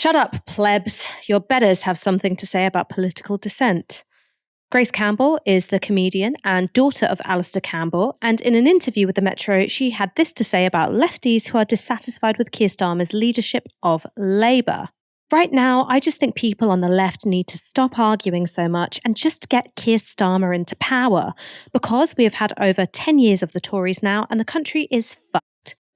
Shut up, plebs. Your betters have something to say about political dissent. Grace Campbell is the comedian and daughter of Alistair Campbell, and in an interview with the Metro, she had this to say about lefties who are dissatisfied with Keir Starmer's leadership of Labour. Right now, I just think people on the left need to stop arguing so much and just get Keir Starmer into power, because we have had over 10 years of the Tories now and the country is fucked.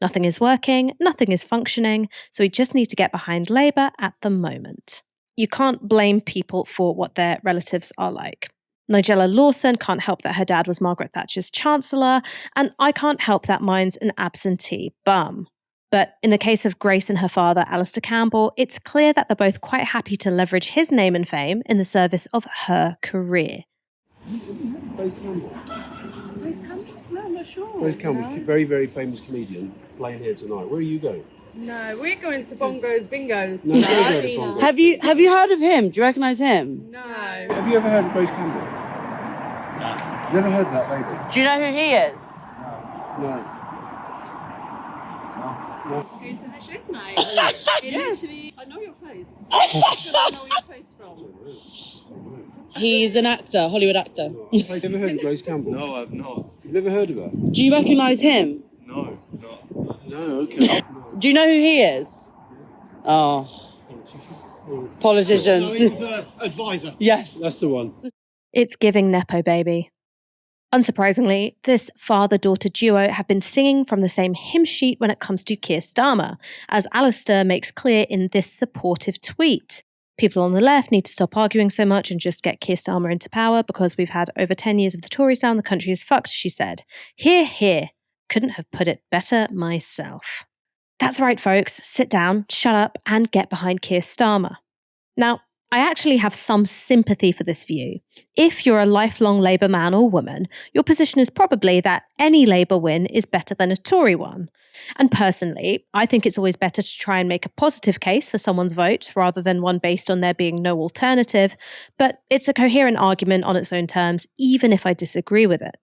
Nothing is working, nothing is functioning, so we just need to get behind Labour at the moment. You can't blame people for what their relatives are like. Nigella Lawson can't help that her dad was Margaret Thatcher's Chancellor, and I can't help that mine's an absentee bum. But in the case of Grace and her father, Alistair Campbell, it's clear that they're both quite happy to leverage his name and fame in the service of her career. Grace Campbell. Grace Campbell? No, I'm not sure. Grace Campbell's a very, very famous comedian playing here tonight. Where are you going? No, we're going to Bongos Bingos. No, don't go to Bongos. Have you heard of him? Do you recognise him? No. Have you ever heard of Grace Campbell? No. Never heard of that lady? Do you know who he is? No. Going to her show tonight. Literally, I know your face. Where do I know your face from? He's an actor, Hollywood actor. Have you ever heard of Grace Campbell? No, I've not. You've never heard of her? Do you recognise him? No, not. No, okay. Do you know who he is? Oh, politicians. No, he was an advisor. Yes. That's the one. It's giving Nepo baby. Unsurprisingly, this father-daughter duo have been singing from the same hymn sheet when it comes to Keir Starmer, as Alistair makes clear in this supportive tweet. People on the left need to stop arguing so much and just get Keir Starmer into power because we've had over 10 years of the Tories now and the country is fucked, she said. Hear, hear. Couldn't have put it better myself. That's right, folks. Sit down, shut up, and get behind Keir Starmer. Now, I actually have some sympathy for this view. If you're a lifelong Labour man or woman, your position is probably that any Labour win is better than a Tory one. And personally, I think it's always better to try and make a positive case for someone's vote rather than one based on there being no alternative, but it's a coherent argument on its own terms, even if I disagree with it.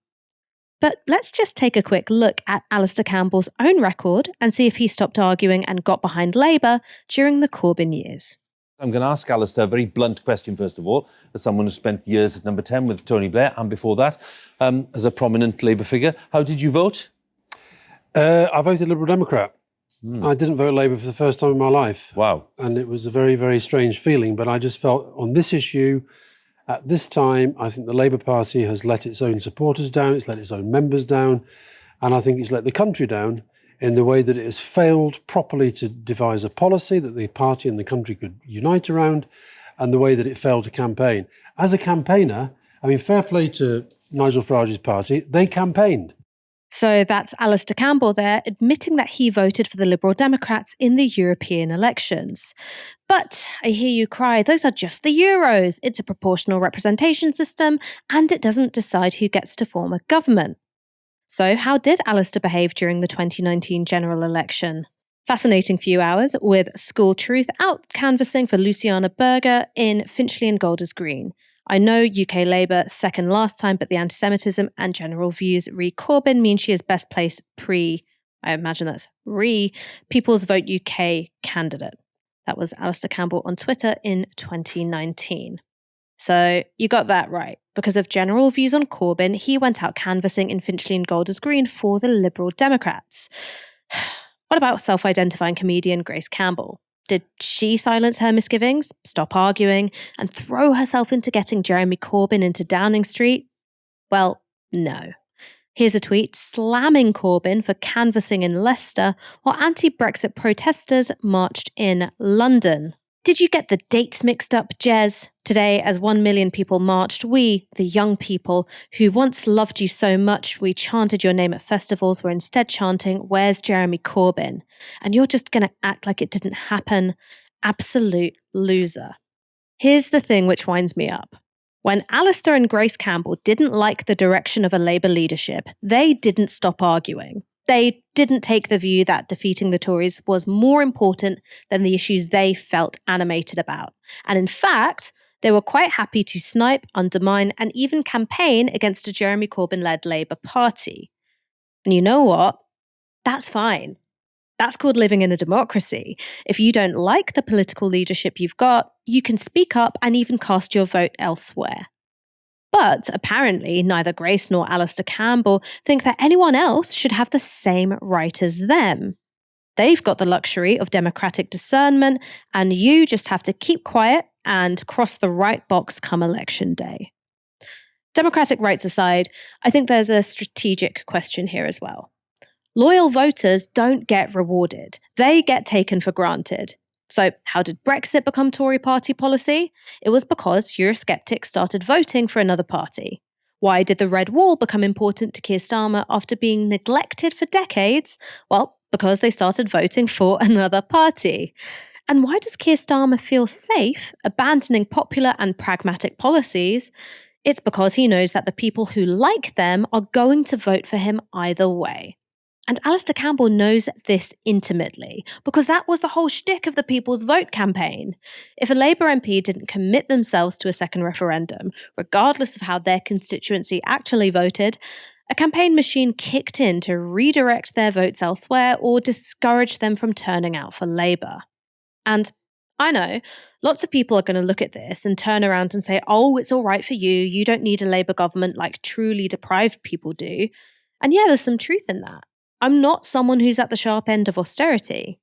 But let's just take a quick look at Alistair Campbell's own record and see if he stopped arguing and got behind Labour during the Corbyn years. I'm going to ask Alistair a very blunt question, first of all, as someone who spent years at number 10 with Tony Blair, and before that, as a prominent Labour figure. How did you vote? I voted Liberal Democrat. I didn't vote Labour for the first time in my life. Wow. And it was a very, very strange feeling, but I just felt on this issue, at this time, I think the Labour Party has let its own supporters down, it's let its own members down, and I think it's let the country down in the way that it has failed properly to devise a policy that the party and the country could unite around, and the way that it failed to campaign. As a campaigner, I mean, fair play to Nigel Farage's party, they campaigned. So that's Alistair Campbell there, admitting that he voted for the Liberal Democrats in the European elections. But I hear you cry, those are just the Euros. It's a proportional representation system, and it doesn't decide who gets to form a government. So how did Alistair behave during the 2019 general election? Fascinating few hours with School Truth out canvassing for Luciana Berger in Finchley and Golders Green. I know UK Labour second last time, but the anti-Semitism and general views re Corbyn mean she is best placed I imagine that's People's Vote UK candidate. That was Alistair Campbell on Twitter in 2019. So you got that right. Because of general views on Corbyn, he went out canvassing in Finchley and Golders Green for the Liberal Democrats. What about self-identifying comedian Grace Campbell? Did she silence her misgivings, stop arguing, and throw herself into getting Jeremy Corbyn into Downing Street? Well, no. Here's a tweet slamming Corbyn for canvassing in Leicester while anti-Brexit protesters marched in London. Did you get the dates mixed up, Jez? Today, as 1 million people marched, we, the young people, who once loved you so much we chanted your name at festivals, were instead chanting, "Where's Jeremy Corbyn?" And you're just going to act like it didn't happen? Absolute loser. Here's the thing which winds me up. When Alistair and Grace Campbell didn't like the direction of a Labour leadership, they didn't stop arguing. They didn't take the view that defeating the Tories was more important than the issues they felt animated about. And in fact, they were quite happy to snipe, undermine, and even campaign against a Jeremy Corbyn-led Labour Party. And you know what? That's fine. That's called living in a democracy. If you don't like the political leadership you've got, you can speak up and even cast your vote elsewhere. But apparently, neither Grace nor Alistair Campbell think that anyone else should have the same right as them. They've got the luxury of democratic discernment, and you just have to keep quiet and cross the right box come election day. Democratic rights aside, I think there's a strategic question here as well. Loyal voters don't get rewarded, they get taken for granted. So, how did Brexit become Tory party policy? It was because Eurosceptics started voting for another party. Why did the Red Wall become important to Keir Starmer after being neglected for decades? Well, because they started voting for another party. And why does Keir Starmer feel safe abandoning popular and pragmatic policies? It's because he knows that the people who like them are going to vote for him either way. And Alistair Campbell knows this intimately, because that was the whole shtick of the People's Vote campaign. If a Labour MP didn't commit themselves to a second referendum, regardless of how their constituency actually voted, a campaign machine kicked in to redirect their votes elsewhere or discourage them from turning out for Labour. And I know lots of people are going to look at this and turn around and say, oh, it's all right for you. You don't need a Labour government like truly deprived people do. And yeah, there's some truth in that. I'm not someone who's at the sharp end of austerity.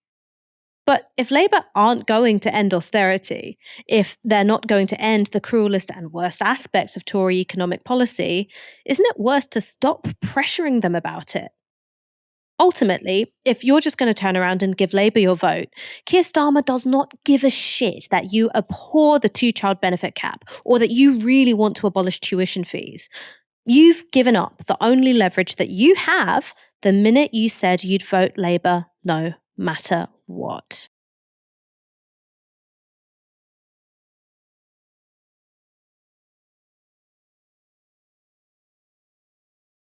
But if Labour aren't going to end austerity, if they're not going to end the cruelest and worst aspects of Tory economic policy, isn't it worse to stop pressuring them about it? Ultimately, if you're just going to turn around and give Labour your vote, Keir Starmer does not give a shit that you abhor the two-child benefit cap or that you really want to abolish tuition fees. You've given up the only leverage that you have the minute you said you'd vote Labour no matter what.